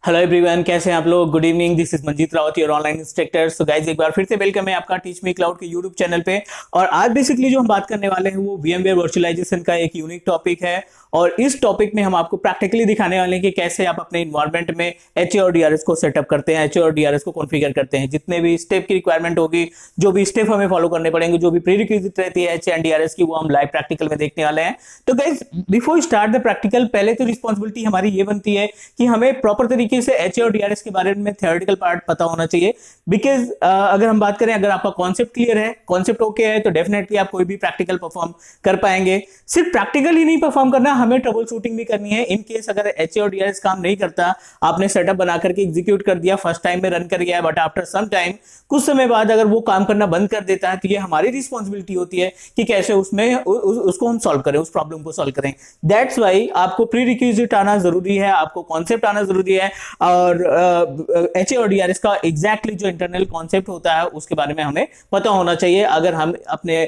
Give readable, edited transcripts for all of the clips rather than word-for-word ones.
Hello everyone, कैसे हैं आप लोग। Good evening, this is Manjeet Rawat, your online instructor. So guys, एक बार फिर से वेलकम है आपका टीच मी क्लाउड के यूट्यूब चैनल पे। और आज बेसिकली जो हम बात करने वाले हैं वो VMware वर्चुअलाइजेशन का एक यूनिक टॉपिक है। और इस टॉपिक में हम आपको प्रैक्टिकली दिखाने वाले हैं कि कैसे आप अपने इन्वायरमेंट में HA और DRS को सेटअप करते हैं, HA और DRS को कॉन्फ़िगर करते हैं। जितने भी स्टेप की रिक्वायरमेंट होगी, जो भी स्टेप हमें फॉलो करने पड़ेंगे, जो भी प्रीरिक्विजिट रहती है HA एंड DRS की, वो हम लाइव प्रैक्टिकल में देखने वाले हैं। तो guys, before start the practical, पहले तो रिस्पॉन्सिबिलिटी हमारी ये बनती है कि हमें प्रॉपर तरीके से HA और DRS के बारे में थियोरेटिकल पार्ट पता होना चाहिए। बिकॉज अगर हम बात करें, अगर आपका कॉन्सेप्ट क्लियर है, कॉन्सेप्ट ओके है, तो डेफिनेटली आप कोई भी प्रैक्टिकल परफॉर्म कर पाएंगे। सिर्फ प्रैक्टिकल ही नहीं परफॉर्म करना, हमें ट्रबल शूटिंग भी करनी है। इन केस अगर HA और DRS काम नहीं करता, आपने सेटअप बना करके एग्जीक्यूट कर दिया, फर्स्ट टाइम में रन कर गया, बट आफ्टर सम टाइम, कुछ समय बाद अगर वो काम करना बंद कर देता है, तो ये हमारी रिस्पॉन्सिबिलिटी होती है कि कैसे उसमें उसको हम सॉल्व करें, उस प्रॉब्लम को सॉल्व करें। दैट्स वाई आपको प्री रिक्विजिट आना जरूरी है, आपको कॉन्सेप्ट आना जरूरी है। और HA और DRS का एग्जैक्टली जो इंटरनल कॉन्सेप्ट होता है उसके बारे में हमें पता होना चाहिए, अगर हम अपने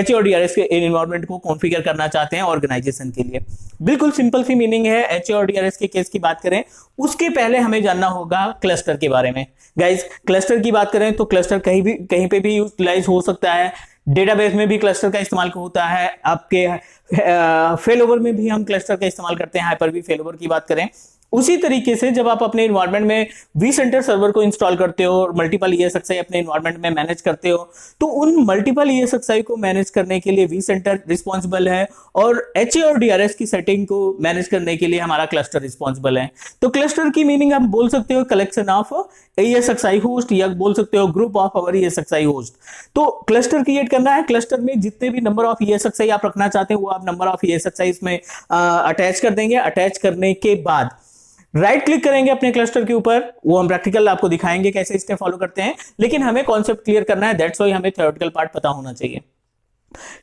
HA और DRS के इन्वायरमेंट को कॉन्फ़िगर करना चाहते हैं ऑर्गेनाइजेशन के लिए। बिल्कुल सिंपल सी मीनिंग है। HA और DRS के केस की बात करें, उसके पहले हमें जानना होगा क्लस्टर के बारे में। गाइज, क्लस्टर की बात करें तो क्लस्टर कहीं पे भी यूटिलाइज हो सकता है। डेटाबेस में भी क्लस्टर का इस्तेमाल होता है, आपके फेलोवर में भी हम क्लस्टर का इस्तेमाल करते हैं। हाइपर-वी फेलोवर की बात करें, उसी तरीके से जब आप अपने इन्वायरमेंट में vCenter सर्वर को इंस्टॉल करते हो और मल्टीपल ESXi अपने इन्वायरमेंट में मैनेज करते हो, तो उन मल्टीपल ESXi को मैनेज करने के लिए vCenter रिस्पॉन्सिबल है, और HA और DRS की सेटिंग को मैनेज करने के लिए हमारा क्लस्टर रिस्पॉन्सिबल है। तो क्लस्टर की मीनिंग आप बोल सकते हो कलेक्शन ऑफ ESXi होस्ट, या बोल सकते हो group of our ESXi host. तो क्लस्टर क्रिएट करना है, क्लस्टर में जितने भी नंबर ऑफ ESXi आप रखना चाहते हैं, वो आप नंबर ऑफ ESXi इसमें अटैच कर देंगे। अटैच करने के बाद राइट क्लिक करेंगे अपने क्लस्टर के ऊपर। वो हम प्रैक्टिकल आपको दिखाएंगे कैसे स्टेप फॉलो करते हैं, लेकिन हमें कॉन्सेप्ट क्लियर करना है। दैट्स व्हाई हमें थ्योरेटिकल पार्ट पता होना चाहिए।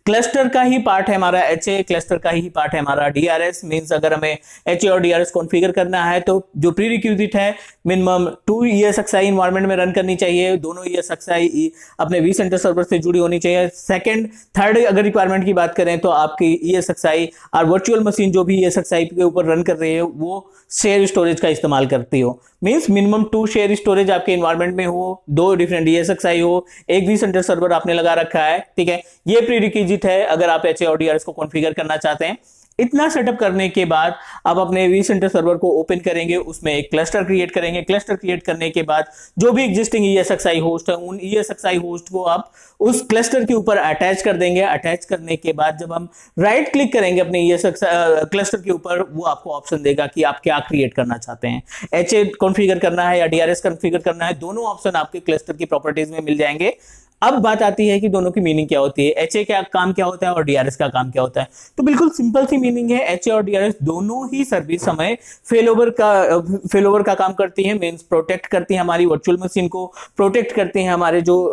क्लस्टर का ही पार्ट है हमारा HA, क्लस्टर का ही पार्ट है हमारा DRS। मींस अगर हमें HA और DRS कॉन्फ़िगर करना है, तो जो प्री रिक्विजिट है, मिनिमम 2 ESXi इन्वायरमेंट में रन करनी चाहिए। दोनों ESXi अपने vCenter सर्वर से जुड़ी होनी चाहिए। सेकंड, थर्ड अगर रिक्वायरमेंट की बात करें, तो आपकी ESXi और वर्चुअल मशीन जो भी ESXi के ऊपर रन कर रही है, वो शेयर स्टोरेज का इस्तेमाल करती हो। मींस मिनिमम 2 शेयर स्टोरेज आपके इन्वायरमेंट में हो, 2 डिफरेंट ESXi हो, एक vCenter सर्वर आपने लगा रखा है, ठीक है। ये प्री रिक्विजिट है अगर आप HA और DRS को कॉन्फ़िगर करना चाहते हैं। इतना सेटअप करने के बाद आप अपने vCenter सर्वर को ओपन करेंगे, उसमें एक क्लस्टर क्रिएट करेंगे। क्लस्टर क्रिएट करने के बाद जो भी एग्जिस्टिंग ESXi होस्ट है, उन ESXi होस्ट को आप उस क्लस्टर के ऊपर अटैच कर देंगे। अटैच करने के बाद जब हम राइट क्लिक करेंगे अपने ESXi क्लस्टर के ऊपर, वो आपको ऑप्शन देगा कि आप क्या क्रिएट करना चाहते हैं, HA कॉन्फ़िगर करना है या DRS कॉन्फ़िगर करना है। दोनों ऑप्शन आपके क्लस्टर की प्रॉपर्टीज में मिल जाएंगे। अब बात आती है कि दोनों की मीनिंग क्या होती है, HA का काम क्या होता है और DRS का काम क्या होता है। तो बिल्कुल सिंपल सी मीनिंग है, HA और DRS दोनों ही सर्विस हमें फेलोवर का काम करती है। मींस प्रोटेक्ट करती है हमारी वर्चुअल मशीन को, प्रोटेक्ट करती है हमारे जो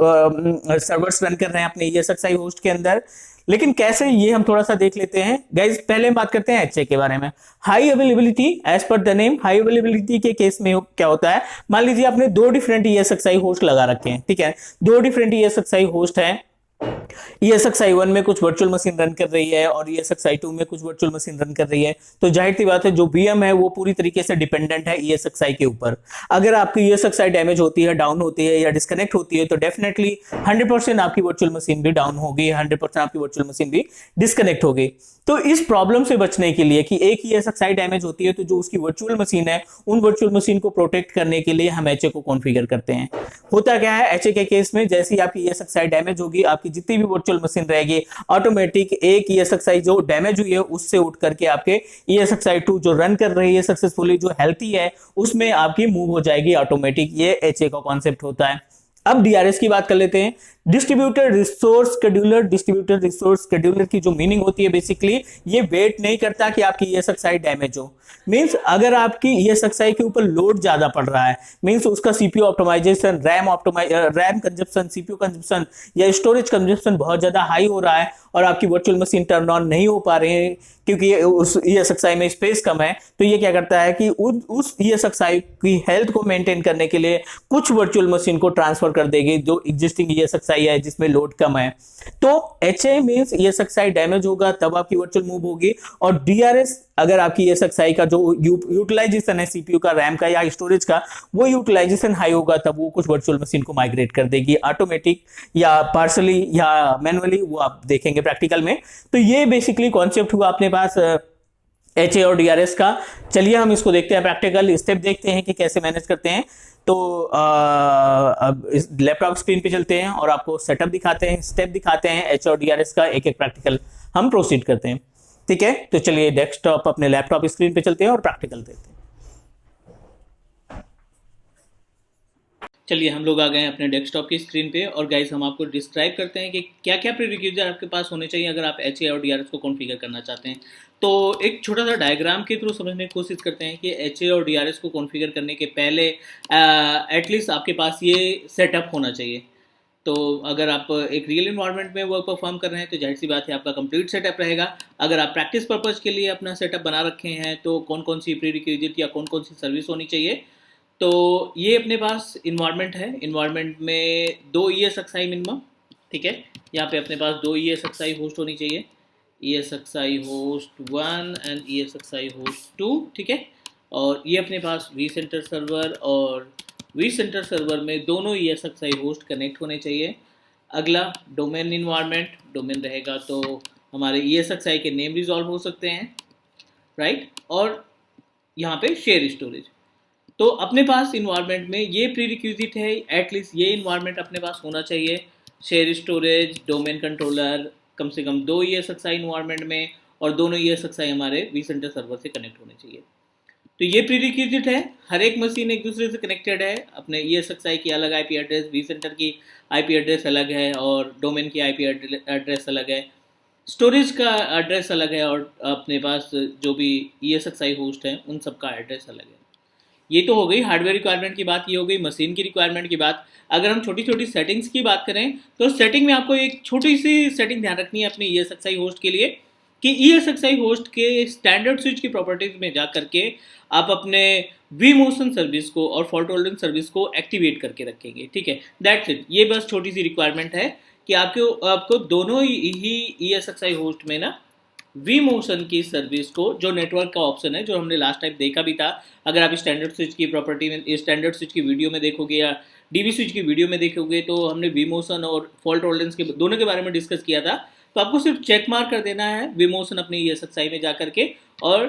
सर्वर्स रन कर रहे हैं अपने ESXi होस्ट के अंदर। लेकिन कैसे, ये हम थोड़ा सा देख लेते हैं। गाइज, पहले हम बात करते हैं HA के बारे में। High availability, as per the name, high availability के केस में क्या होता है, मान लीजिए आपने 2 डिफरेंट ESXi होस्ट लगा रखे हैं, ठीक है। 2 डिफरेंट ESXi होस्ट हैं। ESXi 1 में कुछ वर्चुअल मशीन रन कर रही है और ESXi 2 में कुछ वर्चुअल मशीन रन कर रही है। तो जाहिर सी बात है, जो VM है वो पूरी तरीके से डिपेंडेंट है ESXi के ऊपर। अगर आपकी ESXi डैमेज होती है, डाउन होती है या डिस्कनेक्ट होती है, तो डेफिनेटली 100% आपकी वर्चुअल मशीन भी डाउन होगी, 100% आपकी वर्चुअल मशीन भी डिस्कनेक्ट होगी। तो इस प्रॉब्लम से बचने के लिए कि एक ESXi डैमेज होती है, तो जो उसकी वर्चुअल मशीन है, उन वर्चुअल मशीन को प्रोटेक्ट करने के लिए हम HA को कॉन्फ़िगर करते हैं। होता क्या है HA के केस में, जैसे ही आपकी ESXi डैमेज होगी, आपकी जितनी भी वर्चुअल मशीन रहेगी, ऑटोमेटिक एक ESXi जो डैमेज हुई है उससे उठ करके आपके ESXi 2 जो रन कर रही है सक्सेसफुली, जो हेल्थी है, उसमें आपकी मूव हो जाएगी ऑटोमेटिक। ये HA का कॉन्सेप्ट होता है। अब DRS की बात कर लेते हैं। Distributed resource scheduler, distributed resource scheduler की जो मीनिंग होती है, बेसिकली ये वेट नहीं करता कि आपकी ESXi डैमेज हो। मींस अगर आपकी ESXi के ऊपर लोड ज्यादा पड़ रहा है, मींस उसका CPU optimization, RAM consumption, CPU consumption या स्टोरेज कंजप्शन बहुत ज्यादा हाई हो रहा है, और आपकी वर्चुअल मशीन टर्न ऑन नहीं हो पा रही है क्योंकि उस ESXi में स्पेस कम है, तो ये क्या करता है कि उस ESXi की हेल्थ को मेंटेन करने के लिए कुछ वर्चुअल मशीन को ट्रांसफर कर देगी जो एग्जिस्टिंग ESXi ESXi है जिसमें लोड कम है। तो HA मींस ESXi डैमेज होगा तब आपकी वर्चुअल मूव होगी, और DRS अगर आपकी ESXi का जो यूटिलाइजेशन है CPU का, रैम का या स्टोरेज का, वो यूटिलाइजेशन हाई होगा तब वो कुछ वर्चुअल मशीन को माइग्रेट कर देगी ऑटोमेटिक या पार्सली या मैनुअली, वो आप देखेंगे प्रैक्टिकल में। तो ये बेसिकली कॉन्सेप्ट हुआ अपने पास HA और DRS का। चलिए हम इसको देखते हैं, प्रैक्टिकल स्टेप देखते हैं कि कैसे मैनेज करते हैं। तो अब इस लैपटॉप स्क्रीन पे चलते हैं और आपको सेटअप दिखाते हैं, स्टेप दिखाते हैं HA और DRS का, एक एक प्रैक्टिकल हम प्रोसीड करते हैं। ठीक है, तो चलिए डेस्कटॉप अपने लैपटॉप स्क्रीन पे चलते हैं और प्रैक्टिकल देखते हैं। चलिए हम लोग आ गए हैं अपने डेस्कटॉप की स्क्रीन पे, और गाइस हम आपको डिस्क्राइब करते हैं कि क्या क्या प्रीरिक्विजिट आपके पास होने चाहिए अगर आप HA और DRS को कॉन्फ़िगर करना चाहते हैं। तो एक छोटा सा डायग्राम के थ्रू समझने की कोशिश करते हैं कि HA और DRS को कॉन्फ़िगर करने के पहले एटलीस्ट आपके पास ये सेटअप होना चाहिए। तो अगर आप एक रियल इन्वायरमेंट में वर्क परफॉर्म कर रहे हैं तो जाहिर सी बात है आपका कंप्लीट सेटअप रहेगा। अगर आप प्रैक्टिस पर्पज़ के लिए अपना सेटअप बना रखे हैं तो कौन कौन सी प्रीरिक्विजिट या कौन कौन सी सर्विस होनी चाहिए। तो ये अपने पास इन्वायरमेंट है, इन्वायरमेंट में 2 ESXi मिनिमम, ठीक है। यहाँ पे अपने पास 2 ESXi होस्ट होनी चाहिए, ESXi host 1 and ESXi host 2, ठीक है। और ये अपने पास vCenter सर्वर और vCenter सर्वर में दोनों ESXi होस्ट कनेक्ट होने चाहिए। अगला डोमेन इन्वायरमेंट, डोमेन रहेगा तो हमारे ESXi के नेम रिजॉल्व हो सकते हैं, राइट। और यहाँ पे शेयर स्टोरेज। तो अपने पास इन्वायरमेंट में ये प्रीरिक्विजिट है, एटलीस्ट ये इन्वायरमेंट अपने पास होना चाहिए। शेयर स्टोरेज, डोमेन कंट्रोलर, कम से कम 2 ESXi इन्वायरमेंट में, और दोनों ESXi हमारे vCenter सर्वर से कनेक्ट होने चाहिए। तो ये प्रीरिक्विजिट है। हर एक मशीन एक दूसरे से कनेक्टेड है। अपने ESXi की अलग IP एड्रेस, vCenter की IP एड्रेस अलग है, और डोमेन की IP एड्रेस अलग है, स्टोरेज का एड्रेस अलग है, और अपने पास जो भी ESXi होस्ट है उन सब का एड्रेस अलग है। ये तो हो गई हार्डवेयर रिक्वायरमेंट की बात, ये हो गई मशीन की रिक्वायरमेंट की बात। अगर हम छोटी छोटी सेटिंग्स की बात करें तो सेटिंग में आपको एक छोटी सी सेटिंग ध्यान रखनी है अपने ESXi होस्ट के लिए, कि ESXi होस्ट के स्टैंडर्ड स्विच की प्रॉपर्टीज में जा करके आप अपने vMotion सर्विस को और फॉल्ट टॉलरेंस सर्विस को एक्टिवेट करके रखेंगे, ठीक है। दैट्स इट, ये बस छोटी सी रिक्वायरमेंट है कि आपको दोनों ही ESXi होस्ट में ना vMotion की सर्विस को, जो नेटवर्क का ऑप्शन है जो हमने लास्ट टाइम देखा भी था, अगर आप स्टैंडर्ड स्विच की प्रॉपर्टी में, स्टैंडर्ड स्विच की वीडियो में देखोगे या DB स्विच की वीडियो में देखोगे तो हमने vMotion और फॉल्ट टॉलरेंस के दोनों के बारे में डिस्कस किया था। तो आपको सिर्फ चेक मार्क कर देना है vMotion अपने ESXi में जा करके, और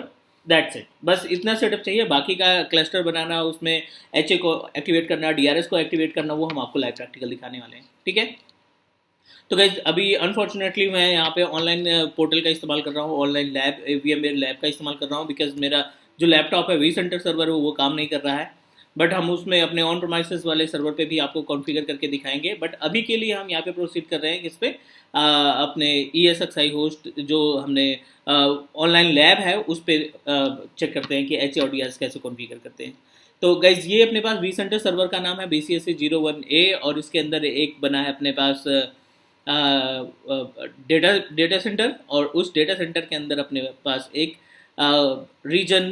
दैट्स इट, बस इतना सेटअप चाहिए। बाकी का क्लस्टर बनाना, उसमें HA को एक्टिवेट करना, DRS को एक्टिवेट करना, वो हम आपको लाइव प्रैक्टिकल दिखाने वाले हैं, ठीक है। तो गाइज अभी अनफॉर्चुनेटली मैं यहाँ पे ऑनलाइन पोर्टल का इस्तेमाल कर रहा हूँ, ऑनलाइन लैब VMware लैब का इस्तेमाल कर रहा हूँ, बिकॉज मेरा जो लैपटॉप है vCenter सर्वर है वो काम नहीं कर रहा है। बट हम उसमें अपने ऑन प्रोमाइसेस वाले सर्वर पे भी आपको कॉन्फ़िगर करके दिखाएंगे। बट अभी के लिए हम यहाँ पे प्रोसीड कर रहे हैं किस पे, अपने ESXi होस्ट जो हमने ऑनलाइन लैब है उस पर चेक करते हैं कि HA और DRS कैसे कॉन्फ़िगर करते हैं। तो गाइज ये अपने पास vCenter सर्वर का नाम है BCSA 01A, और इसके अंदर एक बना है अपने पास डेटा सेंटर, और उस डेटा सेंटर के अंदर अपने पास एक रीजन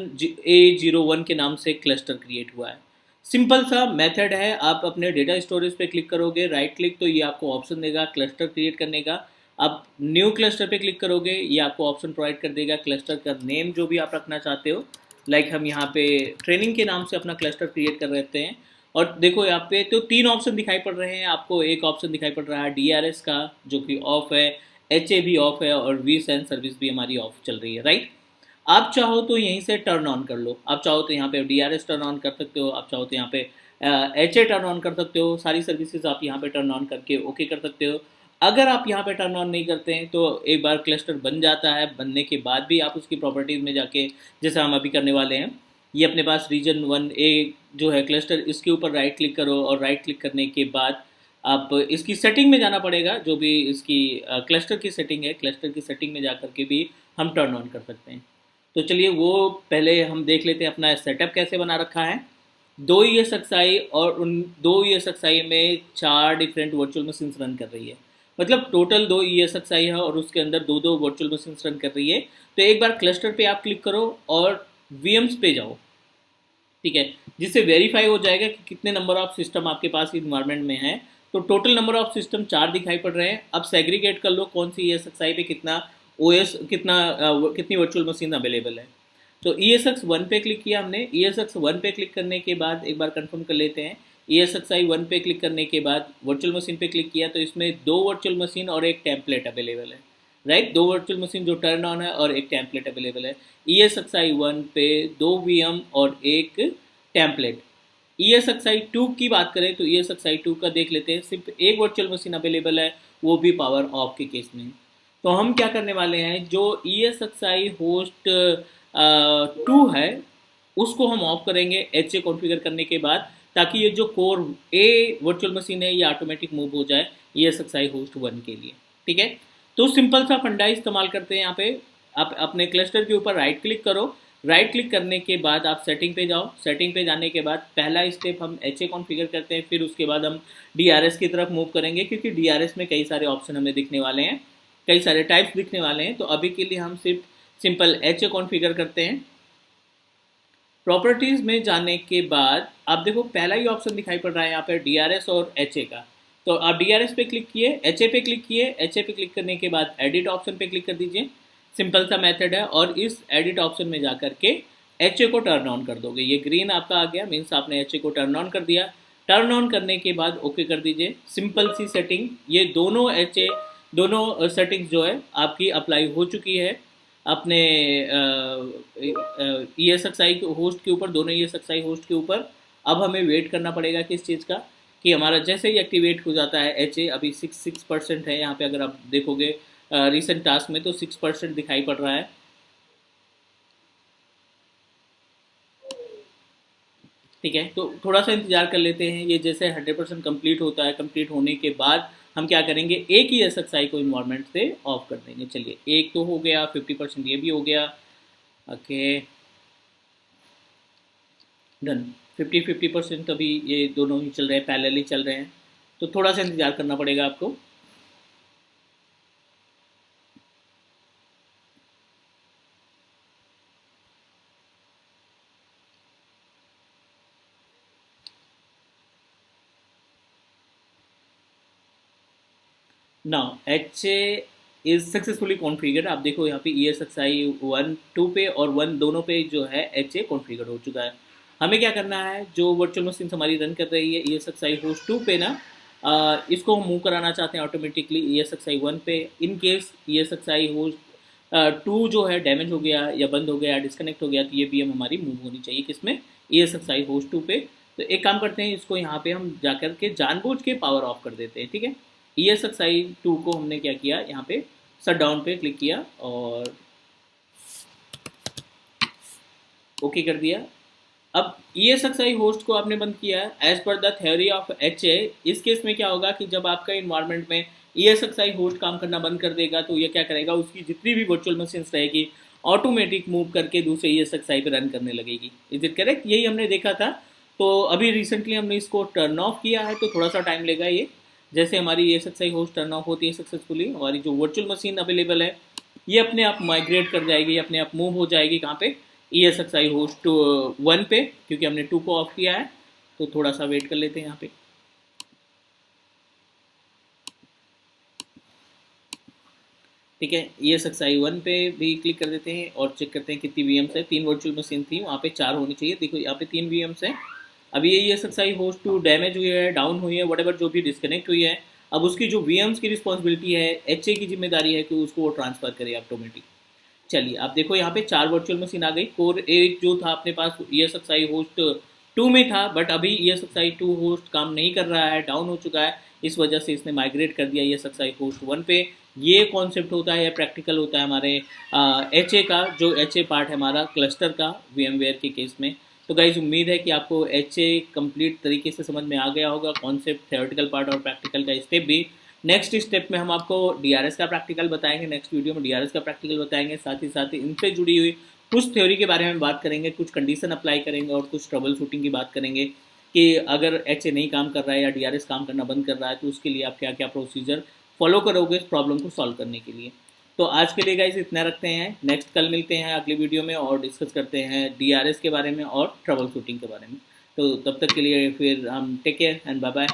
A01 के नाम से क्लस्टर क्रिएट हुआ है। सिंपल सा मेथड है, आप अपने डेटा स्टोरेज पे क्लिक करोगे, राइट क्लिक, तो ये आपको ऑप्शन देगा क्लस्टर क्रिएट करने का। आप न्यू क्लस्टर पे क्लिक करोगे, ये आपको ऑप्शन प्रोवाइड कर देगा क्लस्टर का नेम जो भी आप रखना चाहते हो। लाइक हम यहाँ पे ट्रेनिंग के नाम से अपना क्लस्टर क्रिएट कर रहते हैं। और देखो यहाँ पे तो 3 ऑप्शन दिखाई पड़ रहे हैं आपको। एक ऑप्शन दिखाई पड़ रहा है DRS का जो कि ऑफ है, HA भी ऑफ है, और vSAN सर्विस भी हमारी ऑफ चल रही है, राइट। आप चाहो तो यहीं से टर्न ऑन कर लो, आप चाहो तो यहाँ पे DRS टर्न ऑन कर सकते हो, आप चाहो तो यहाँ पे HA टर्न ऑन कर सकते हो। सारी सर्विसेज आप यहाँ पे टर्न ऑन करके ओके कर सकते हो। अगर आप यहाँ पे टर्न ऑन नहीं करते हैं तो एक बार क्लस्टर बन जाता है, बनने के बाद भी आप उसकी प्रॉपर्टीज़ में जाके, जैसे हम अभी करने वाले हैं, ये अपने पास रीजन 1A जो है क्लस्टर, इसके ऊपर राइट क्लिक करो, और राइट क्लिक करने के बाद आप इसकी सेटिंग में जाना पड़ेगा, जो भी इसकी क्लस्टर की सेटिंग है, क्लस्टर की सेटिंग में जा करके भी हम टर्न ऑन कर सकते हैं। तो चलिए वो पहले हम देख लेते हैं अपना सेटअप कैसे बना रखा है। 2 ESXi, और उन 2 ESXi में 4 डिफरेंट वर्चुअल मशीन्स रन कर रही है, मतलब टोटल 2 ESXi है और उसके अंदर 2 वर्चुअल मशीन्स रन कर रही है। तो एक बार क्लस्टर पे आप क्लिक करो और VMs पे जाओ, ठीक है, जिससे वेरीफाई हो जाएगा कि कितने नंबर ऑफ सिस्टम आपके पास इन्वायरमेंट में है। तो टोटल नंबर ऑफ सिस्टम 4 दिखाई पड़ रहे हैं। अब सेग्रीगेट कर लो कौन सी ESXi पे कितना OS कितनी वर्चुअल मशीन अवेलेबल है। तो ESX1 पे क्लिक किया हमने। ESX1 पे क्लिक करने के बाद एक बार कंफर्म कर लेते हैं। ESXi1 पे क्लिक करने के बाद वर्चुअल मशीन पे क्लिक किया तो इसमें 2 वर्चुअल मशीन और एक टेम्पलेट अवेलेबल है, राइट। 2 वर्चुअल मशीन जो टर्न ऑन है और एक टेम्पलेट अवेलेबल है। ESXi1 पे 2 VM और एक टेम्पलेट। ESXi2 की बात करें तो ESXi2 का देख लेते हैं, सिर्फ एक वर्चुअल मशीन अवेलेबल है, वो भी पावर ऑफ के केस में। तो हम क्या करने वाले हैं, जो ESXi होस्ट 2 है उसको हम ऑफ करेंगे HA कॉन्फ़िगर करने के बाद, ताकि ये जो कोर ए वर्चुअल मशीन है ये ऑटोमेटिक मूव हो जाए ESXi होस्ट 1 के लिए, ठीक है। तो सिंपल सा फंडा इस्तेमाल करते हैं यहाँ पे। आप अपने क्लस्टर के ऊपर राइट क्लिक करो। राइट क्लिक करने के बाद आप सेटिंग पे जाओ। सेटिंग पे जाने के बाद पहला स्टेप हम HA कॉन्फ़िगर करते हैं, फिर उसके बाद हम DRS की तरफ मूव करेंगे, क्योंकि DRS में कई सारे ऑप्शन हमें दिखने वाले हैं, कई सारे टाइप्स दिखने वाले हैं। तो अभी के लिए हम सिर्फ सिंपल HA कॉन्फ़िगर करते हैं। प्रॉपर्टीज़ में जाने के बाद आप देखो पहला ही ऑप्शन दिखाई पड़ रहा है यहाँ पर DRS और HA का। तो आप DRS पे क्लिक किए, HA पे क्लिक किए। HA पे क्लिक करने के बाद एडिट ऑप्शन पे क्लिक कर दीजिए। सिंपल सा मेथड है, और इस एडिट ऑप्शन में जा कर के HA को टर्न ऑन कर दोगे। ये ग्रीन आपका आ गया, मीन्स आपने HA को टर्न ऑन कर दिया। टर्न ऑन करने के बाद ओके कर दीजिए। सिंपल सी सेटिंग, ये दोनों HA दोनों सेटिंग्स जो है आपकी अप्लाई हो चुकी है अपने ESXi होस्ट के ऊपर, दोनों ESXi होस्ट के ऊपर। अब हमें वेट करना पड़ेगा किस चीज़ का, कि हमारा जैसे ही एक्टिवेट हो जाता है HA, अभी 6% है यहाँ पे, अगर आप देखोगे रिसेंट टास्क में तो 6% दिखाई पड़ रहा है, ठीक है। तो थोड़ा सा इंतजार कर लेते हैं, ये जैसे 100% कंप्लीट होता है। कंप्लीट होने के बाद हम क्या करेंगे, एक ही ESXi को इन्वायरमेंट से ऑफ कर देंगे। चलिए, एक तो हो गया, 50% ये भी हो गया, ओके डन। 50% अभी ये दोनों ही चल रहे हैं, पैरेलली चल रहे हैं, तो थोड़ा सा इंतजार करना पड़ेगा आपको। Now HA is successfully configure. आप देखो यहाँ पे ESXi 1 2 पे और 1 दोनों पे जो है HA कॉन्फ़िगर हो चुका है। हमें क्या करना है, जो वर्चुअल मशीन हमारी रन कर रही है ESXi होस्ट 2 पे ना, इसको हम मूव कराना चाहते हैं ऑटोमेटिकली ESXi 1 पे। इन केस ESXi होस्ट 2 जो है डैमेज हो गया या बंद हो गया, डिस्कनेक्ट हो गया, तो ये VM हमारी मूव होनी चाहिए किसमें, ESXi होस्ट 2 पे। तो एक काम करते हैं, इसको यहाँ पे हम जाकर के जानबूझ के पावर ऑफ कर देते हैं, ठीक है। ESXi2 को हमने क्या किया, यहाँ पे शट डाउन पे क्लिक किया और ओके कर दिया। अब ESXi होस्ट को आपने बंद किया as per the theory of HA। इस केस में क्या होगा कि जब आपका इन्वायरमेंट में ESXi होस्ट काम करना बंद कर देगा, तो ये क्या करेगा, उसकी जितनी भी वर्चुअल मशीन्स रहेगी ऑटोमेटिक मूव करके दूसरे ESXi पे रन करने लगेगी। Is it correct? यही हमने देखा था। तो अभी रिसेंटली हमने इसको टर्न ऑफ किया है, तो थोड़ा सा टाइम लेगा ये। जैसे हमारी ESXi होस्ट टर्न ऑफ होती है सक्सेसफुली, हमारी जो वर्चुअल मशीन अवेलेबल है ये अपने आप माइग्रेट कर जाएगी, अपने आप मूव हो जाएगी कहाँ पे, ESXi होस्ट 1 पे, क्योंकि हमने 2 को ऑफ किया है। तो थोड़ा सा वेट कर लेते हैं यहाँ पे। ठीक है, ESXi 1 पे भी क्लिक कर देते हैं और चेक करते हैं कितनी VMs है। 3 वर्चुअल मशीन थी, वहाँ पे 4 होनी चाहिए। देखो यहाँ पे 3 VMs है। अभी ये ESXi होस्ट 2 डैमेज हुई है, डाउन हुई है, वट जो भी डिस्कनेक्ट हुई है, अब उसकी जो VMs की रिस्पॉन्सिबिलिटी है, HA की जिम्मेदारी है कि उसको वो ट्रांसफर करे ऑटोमेटिक। चलिए आप देखो यहाँ पे 4 वर्चुअल मशीन आ गई। कोर एक जो था अपने पास ESXi होस्ट 2 में था, बट अभी ESXi 2 होस्ट काम नहीं कर रहा है, डाउन हो चुका है। इस वजह से इसने माइग्रेट कर दिया ESXi होस्ट 1 पे। ये कॉन्सेप्ट होता है, प्रैक्टिकल होता है हमारे HA का, जो HA पार्ट है हमारा क्लस्टर का VMware के केस में। तो गाइज उम्मीद है कि आपको HA कंप्लीट तरीके से समझ में आ गया होगा, कॉन्सेप्ट, थ्योरेटिकल पार्ट और प्रैक्टिकल का स्टेप भी। नेक्स्ट स्टेप में हम आपको DRS का प्रैक्टिकल बताएंगे, नेक्स्ट वीडियो में DRS का प्रैक्टिकल बताएंगे। साथ ही इनसे जुड़ी हुई कुछ थ्योरी के बारे में बात करेंगे, कुछ कंडीशन अप्लाई करेंगे और कुछ ट्रबल शूटिंग की बात करेंगे कि अगर HA नहीं काम कर रहा है या DRS काम करना बंद कर रहा है तो उसके लिए आप क्या क्या प्रोसीजर फॉलो करोगे इस प्रॉब्लम को सॉल्व करने के लिए। तो आज के लिए गाइस इतना रखते हैं। नेक्स्ट कल मिलते हैं अगले वीडियो में और डिस्कस करते हैं DRS के बारे में और ट्रबल शूटिंग के बारे में। तो तब तक के लिए फिर हम take care and bye bye.